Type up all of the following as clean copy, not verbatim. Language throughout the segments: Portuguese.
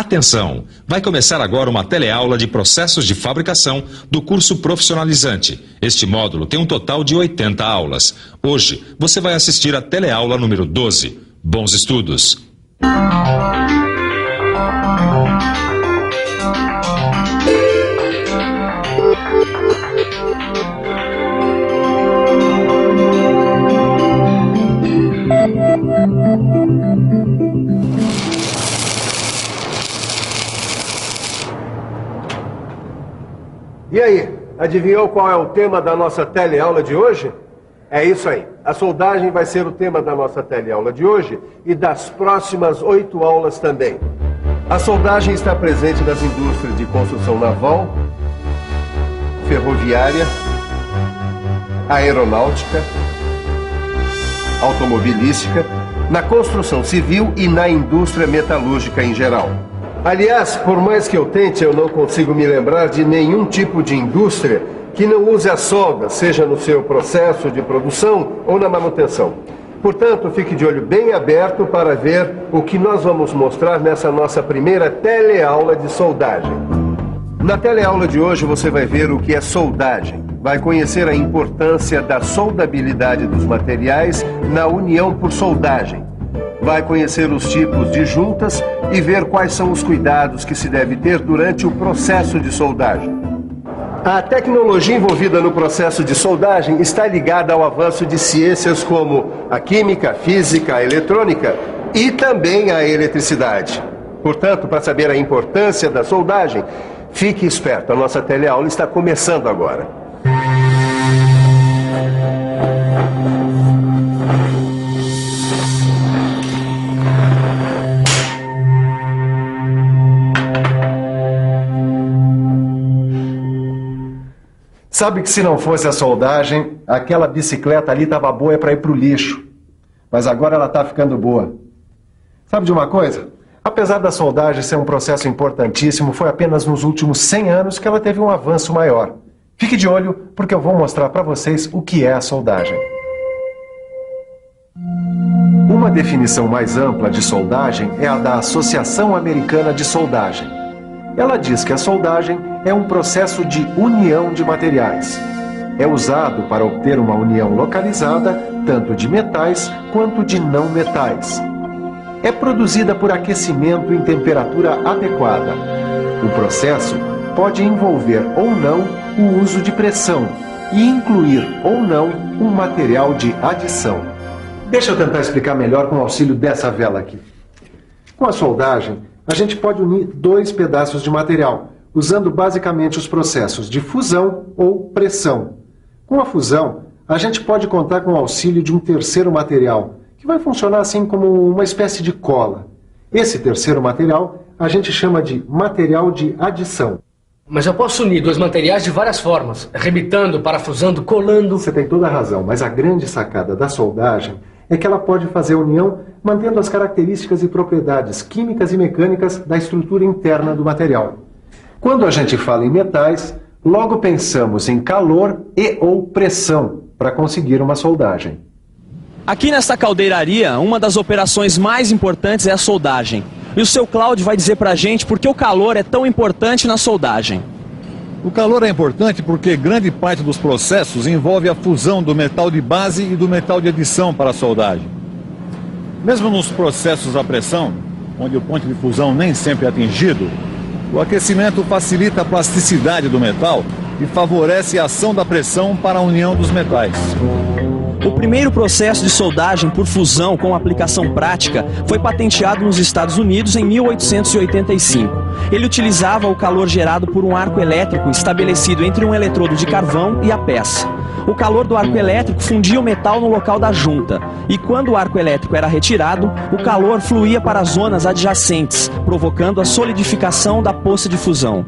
Atenção! Vai começar agora uma teleaula de processos de fabricação do curso profissionalizante. Este módulo tem um total de 80 aulas. Hoje, você vai assistir a teleaula número 12. Bons estudos! E aí, adivinhou qual é o tema da nossa teleaula de hoje? É isso aí. A soldagem vai ser o tema da nossa teleaula de hoje e das próximas 8 aulas também. A soldagem está presente nas indústrias de construção naval, ferroviária, aeronáutica, automobilística, na construção civil e na indústria metalúrgica em geral. Aliás, por mais que eu tente, eu não consigo me lembrar de nenhum tipo de indústria que não use a solda, seja no seu processo de produção ou na manutenção. Portanto, fique de olho bem aberto para ver o que nós vamos mostrar nessa nossa primeira teleaula de soldagem. Na teleaula de hoje você vai ver o que é soldagem. Vai conhecer a importância da soldabilidade dos materiais na união por soldagem. Vai conhecer os tipos de juntas e ver quais são os cuidados que se deve ter durante o processo de soldagem. A tecnologia envolvida no processo de soldagem está ligada ao avanço de ciências como a química, a física, a eletrônica e também a eletricidade. Portanto, para saber a importância da soldagem, fique esperto, a nossa teleaula está começando agora. Sabe que se não fosse a soldagem, aquela bicicleta ali estava boa para ir para o lixo. Mas agora ela está ficando boa. Sabe de uma coisa? Apesar da soldagem ser um processo importantíssimo, foi apenas nos últimos 100 anos que ela teve um avanço maior. Fique de olho, porque eu vou mostrar para vocês o que é a soldagem. Uma definição mais ampla de soldagem é a da Associação Americana de Soldagem. Ela diz que a soldagem é um processo de união de materiais. É usado para obter uma união localizada, tanto de metais quanto de não metais. É produzida por aquecimento em temperatura adequada. O processo pode envolver ou não o uso de pressão e incluir ou não um material de adição. Deixa eu tentar explicar melhor com o auxílio dessa vela aqui. Com a soldagem, a gente pode unir 2 pedaços de material, usando basicamente os processos de fusão ou pressão. Com a fusão, a gente pode contar com o auxílio de um terceiro material, que vai funcionar assim como uma espécie de cola. Esse terceiro material a gente chama de material de adição. Mas eu posso unir 2 materiais de várias formas, arrebitando, parafusando, colando... Você tem toda a razão, mas a grande sacada da soldagem é que ela pode fazer a união mantendo as características e propriedades químicas e mecânicas da estrutura interna do material. Quando a gente fala em metais, logo pensamos em calor e ou pressão para conseguir uma soldagem. Aqui nesta caldeiraria, uma das operações mais importantes é a soldagem. E o seu Cláudio vai dizer pra gente por que o calor é tão importante na soldagem. O calor é importante porque grande parte dos processos envolve a fusão do metal de base e do metal de adição para a soldagem. Mesmo nos processos a pressão, onde o ponto de fusão nem sempre é atingido, o aquecimento facilita a plasticidade do metal e favorece a ação da pressão para a união dos metais. O primeiro processo de soldagem por fusão com aplicação prática foi patenteado nos Estados Unidos em 1885. Ele utilizava o calor gerado por um arco elétrico estabelecido entre um eletrodo de carvão e a peça. O calor do arco elétrico fundia o metal no local da junta, e quando o arco elétrico era retirado, o calor fluía para as zonas adjacentes, provocando a solidificação da poça de fusão.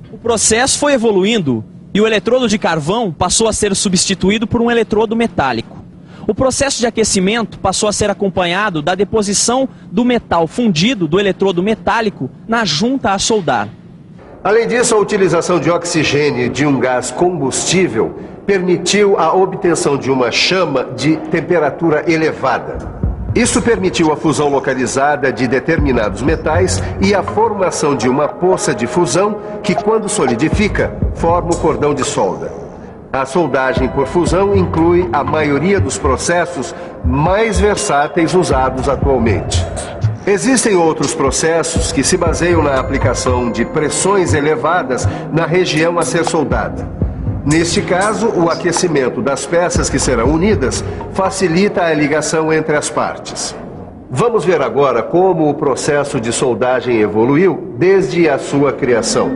O processo foi evoluindo e o eletrodo de carvão passou a ser substituído por um eletrodo metálico. O processo de aquecimento passou a ser acompanhado da deposição do metal fundido do eletrodo metálico na junta a soldar. Além disso, a utilização de oxigênio de um gás combustível permitiu a obtenção de uma chama de temperatura elevada. Isso permitiu a fusão localizada de determinados metais e a formação de uma poça de fusão que, quando solidifica, forma o cordão de solda. A soldagem por fusão inclui a maioria dos processos mais versáteis usados atualmente. Existem outros processos que se baseiam na aplicação de pressões elevadas na região a ser soldada. Neste caso, o aquecimento das peças que serão unidas facilita a ligação entre as partes. Vamos ver agora como o processo de soldagem evoluiu desde a sua criação.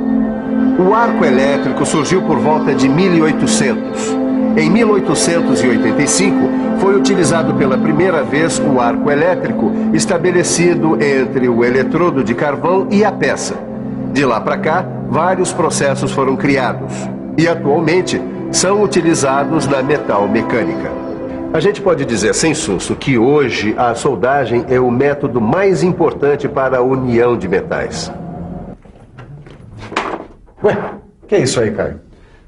O arco elétrico surgiu por volta de 1800. Em 1885, foi utilizado pela primeira vez o arco elétrico estabelecido entre o eletrodo de carvão e a peça. De lá para cá, vários processos foram criados e atualmente são utilizados na metalmecânica. A gente pode dizer sem susto que hoje a soldagem é o método mais importante para a união de metais. Ué, que é isso aí, Caio?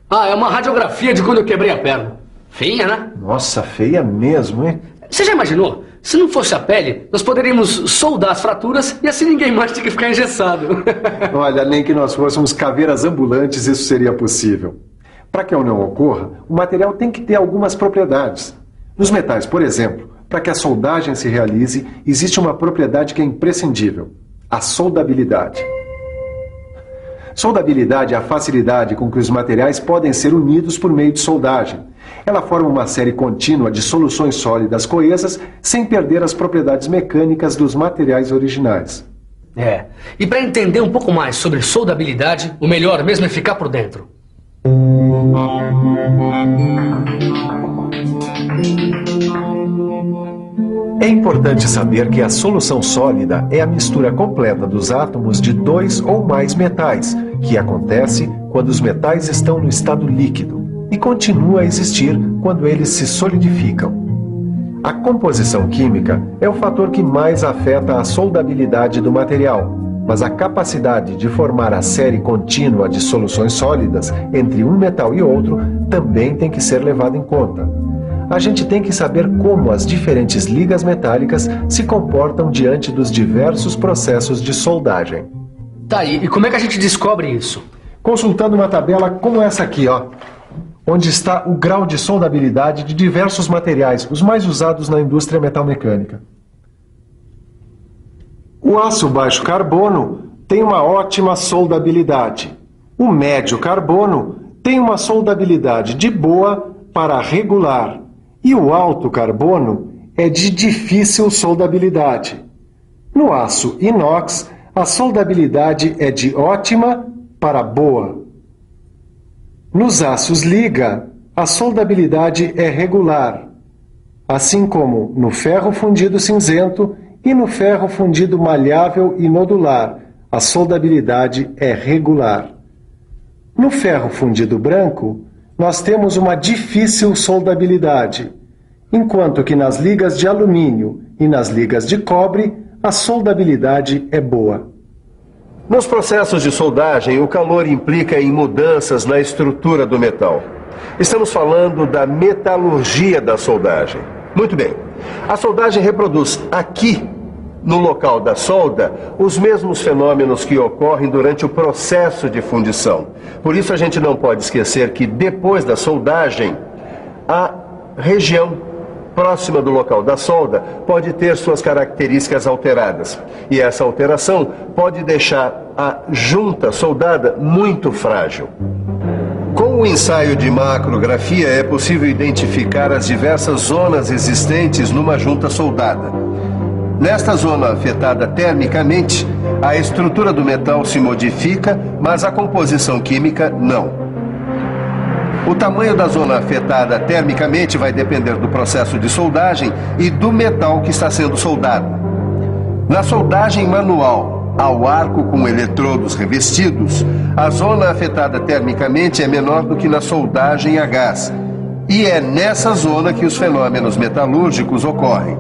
Ah, é uma radiografia de quando eu quebrei a perna. Feia, né? Nossa, feia mesmo, hein? Você já imaginou? Se não fosse a pele, nós poderíamos soldar as fraturas e assim ninguém mais tinha que ficar engessado. Olha, nem que nós fôssemos caveiras ambulantes, isso seria possível. Para que a união ocorra, o material tem que ter algumas propriedades. Nos metais, por exemplo, para que a soldagem se realize, existe uma propriedade que é imprescindível: a soldabilidade. Soldabilidade é a facilidade com que os materiais podem ser unidos por meio de soldagem. Ela forma uma série contínua de soluções sólidas coesas sem perder as propriedades mecânicas dos materiais originais. E para entender um pouco mais sobre soldabilidade, o melhor mesmo é ficar por dentro. É importante saber que a solução sólida é a mistura completa dos átomos de dois ou mais metais, que acontece quando os metais estão no estado líquido e continua a existir quando eles se solidificam. A composição química é o fator que mais afeta a soldabilidade do material, mas a capacidade de formar a série contínua de soluções sólidas entre um metal e outro também tem que ser levada em conta. A gente tem que saber como as diferentes ligas metálicas se comportam diante dos diversos processos de soldagem. Tá, e como é que a gente descobre isso? Consultando uma tabela como essa aqui, ó, onde está o grau de soldabilidade de diversos materiais, os mais usados na indústria metalmecânica. O aço baixo carbono tem uma ótima soldabilidade. O médio carbono tem uma soldabilidade de boa para regular. E o alto carbono é de difícil soldabilidade. No aço inox, a soldabilidade é de ótima para boa. Nos aços liga, a soldabilidade é regular, assim como no ferro fundido cinzento e no ferro fundido malhável e nodular, a soldabilidade é regular. No ferro fundido branco, nós temos uma difícil soldabilidade, enquanto que nas ligas de alumínio e nas ligas de cobre, a soldabilidade é boa. Nos processos de soldagem, o calor implica em mudanças na estrutura do metal. Estamos falando da metalurgia da soldagem. Muito bem. A soldagem reproduz aqui, no local da solda, os mesmos fenômenos que ocorrem durante o processo de fundição. Por isso a gente não pode esquecer que depois da soldagem, a região próxima do local da solda pode ter suas características alteradas. E essa alteração pode deixar a junta soldada muito frágil. Com o ensaio de macrografia é possível identificar as diversas zonas existentes numa junta soldada. Nesta zona afetada termicamente, a estrutura do metal se modifica, mas a composição química não. O tamanho da zona afetada termicamente vai depender do processo de soldagem e do metal que está sendo soldado. Na soldagem manual ao arco com eletrodos revestidos, a zona afetada termicamente é menor do que na soldagem a gás. E é nessa zona que os fenômenos metalúrgicos ocorrem.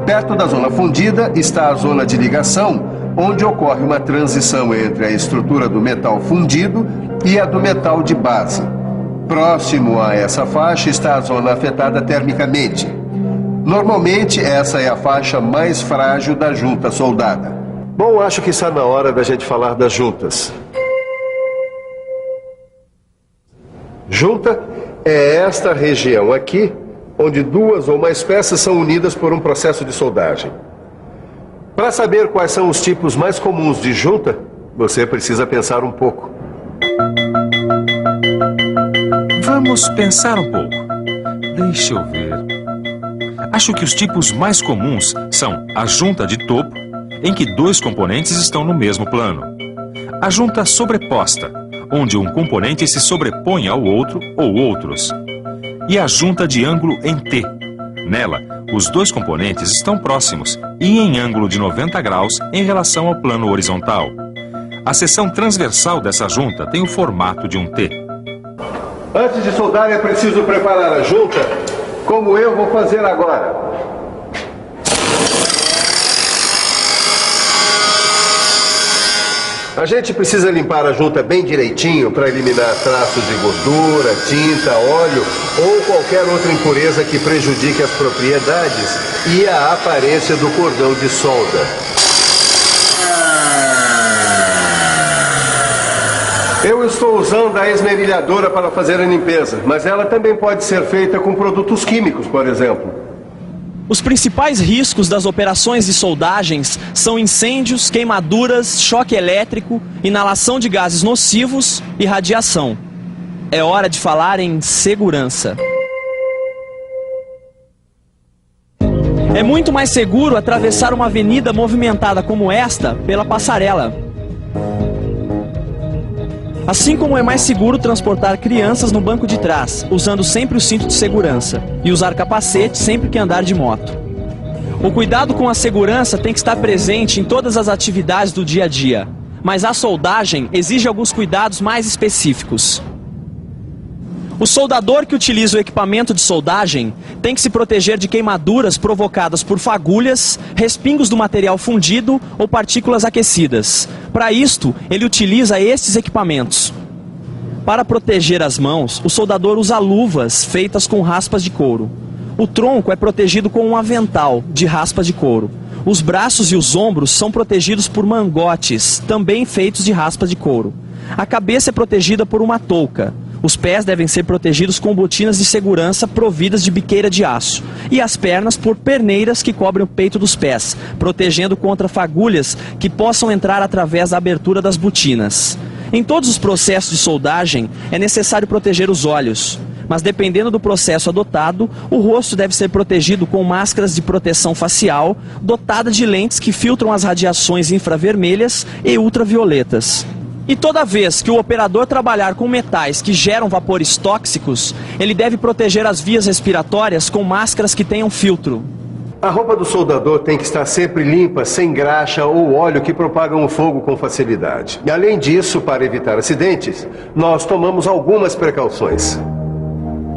Perto da zona fundida está a zona de ligação, onde ocorre uma transição entre a estrutura do metal fundido e a do metal de base. Próximo a essa faixa está a zona afetada termicamente. Normalmente, essa é a faixa mais frágil da junta soldada. Bom, acho que está na hora da gente falar das juntas. Junta é esta região aqui, onde duas ou mais peças são unidas por um processo de soldagem. Para saber quais são os tipos mais comuns de junta, você precisa pensar um pouco. Vamos pensar um pouco. Deixa eu ver. Acho que os tipos mais comuns são a junta de topo, em que dois componentes estão no mesmo plano. A junta sobreposta, onde um componente se sobrepõe ao outro ou outros. E a junta de ângulo em T. Nela, os dois componentes estão próximos e em ângulo de 90 graus em relação ao plano horizontal. A seção transversal dessa junta tem o formato de um T. Antes de soldar, é preciso preparar a junta, como eu vou fazer agora. A gente precisa limpar a junta bem direitinho para eliminar traços de gordura, tinta, óleo ou qualquer outra impureza que prejudique as propriedades e a aparência do cordão de solda. Eu estou usando a esmerilhadora para fazer a limpeza, mas ela também pode ser feita com produtos químicos, por exemplo. Os principais riscos das operações de soldagens são incêndios, queimaduras, choque elétrico, inalação de gases nocivos e radiação. É hora de falar em segurança. É muito mais seguro atravessar uma avenida movimentada como esta pela passarela. Assim como é mais seguro transportar crianças no banco de trás, usando sempre o cinto de segurança, e usar capacete sempre que andar de moto. O cuidado com a segurança tem que estar presente em todas as atividades do dia a dia, mas a soldagem exige alguns cuidados mais específicos. O soldador que utiliza o equipamento de soldagem tem que se proteger de queimaduras provocadas por fagulhas, respingos do material fundido ou partículas aquecidas. Para isto, ele utiliza estes equipamentos. Para proteger as mãos, o soldador usa luvas feitas com raspas de couro. O tronco é protegido com um avental de raspas de couro. Os braços e os ombros são protegidos por mangotes, também feitos de raspas de couro. A cabeça é protegida por uma touca. Os pés devem ser protegidos com botinas de segurança providas de biqueira de aço. E as pernas por perneiras que cobrem o peito dos pés, protegendo contra fagulhas que possam entrar através da abertura das botinas. Em todos os processos de soldagem, é necessário proteger os olhos. Mas dependendo do processo adotado, o rosto deve ser protegido com máscaras de proteção facial, dotada de lentes que filtram as radiações infravermelhas e ultravioletas. E toda vez que o operador trabalhar com metais que geram vapores tóxicos, ele deve proteger as vias respiratórias com máscaras que tenham filtro. A roupa do soldador tem que estar sempre limpa, sem graxa ou óleo que propagam o fogo com facilidade. E além disso, para evitar acidentes, nós tomamos algumas precauções.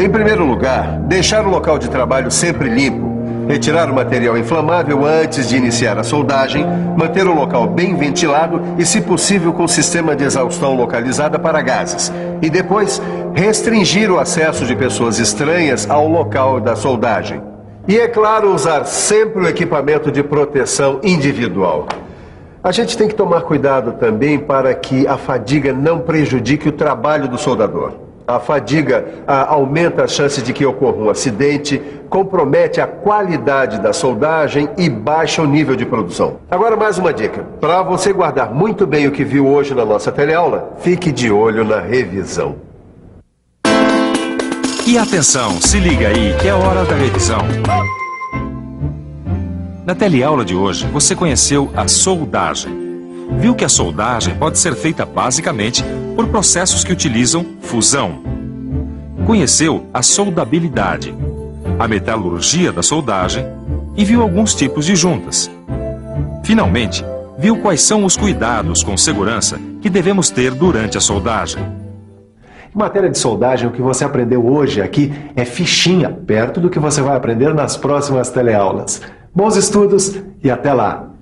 Em primeiro lugar, deixar o local de trabalho sempre limpo. Retirar o material inflamável antes de iniciar a soldagem, manter o local bem ventilado e, se possível, com sistema de exaustão localizada para gases. E depois, restringir o acesso de pessoas estranhas ao local da soldagem. E, é claro, usar sempre o equipamento de proteção individual. A gente tem que tomar cuidado também para que a fadiga não prejudique o trabalho do soldador. A fadiga aumenta as chances de que ocorra um acidente, compromete a qualidade da soldagem e baixa o nível de produção. Agora, mais uma dica. Para você guardar muito bem o que viu hoje na nossa teleaula, fique de olho na revisão. E atenção, se liga aí que é hora da revisão. Na teleaula de hoje, você conheceu a soldagem. Viu que a soldagem pode ser feita basicamente por processos que utilizam fusão. Conheceu a soldabilidade, a metalurgia da soldagem e viu alguns tipos de juntas. Finalmente, viu quais são os cuidados com segurança que devemos ter durante a soldagem. Em matéria de soldagem, o que você aprendeu hoje aqui é fichinha, perto do que você vai aprender nas próximas teleaulas. Bons estudos e até lá!